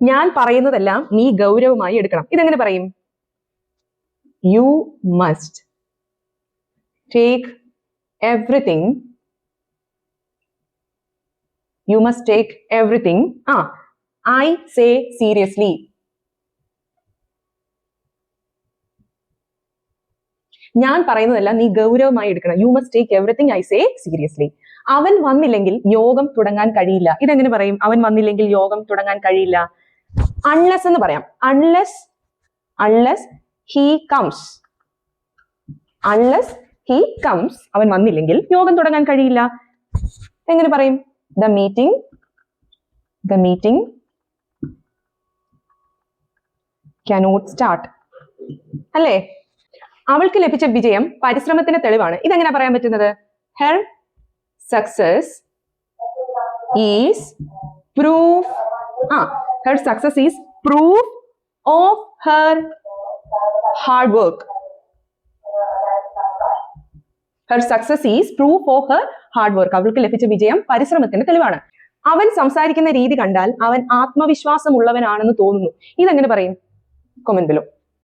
ഞാൻ പറയുന്നതെല്ലാം നീ ഗൗരവമായി എടുക്കണം. ഇതെങ്ങനെ പറയും? You must take everything. You must take everything I say seriously. ഞാൻ പറയുന്നതെല്ലാം നീ ഗൗരവമായി എടുക്കണം. You must take everything I say seriously. അവൻ വന്നില്ലെങ്കിൽ യോഗം തുടങ്ങാൻ കഴിയില്ല. ഇതെങ്ങനെ പറയും? അവൻ വന്നില്ലെങ്കിൽ യോഗം തുടങ്ങാൻ കഴിയില്ല. അൺലെസ് എന്ന് പറയാം. Unless he comes. Unless he comes, അവൻ വന്നില്ലെങ്കിൽ യോഗം തുടങ്ങാൻ കഴിയില്ല. എങ്ങനെ പറയും? The meeting cannot start. അല്ലേ? അവൾക്ക് ലഭിച്ച വിജയം പരിശ്രമത്തിന്റെ തെളിവാണ്. ഇതെങ്ങനെ പറയാൻ പറ്റുന്നത്? Her success is proof. Her success is proof of her hard work. Her success is proof of her hard work. അവൾക്ക് ലഭിച്ച വിജയം പരിശ്രമത്തിന്റെ തെളിവാണ്. അവൻ സംസാരിക്കുന്ന രീതി കണ്ടാൽ അവൻ ആത്മവിശ്വാസമുള്ളവനാണെന്ന് തോന്നുന്നു. ഇതെങ്ങനെ പറയും? Comment below.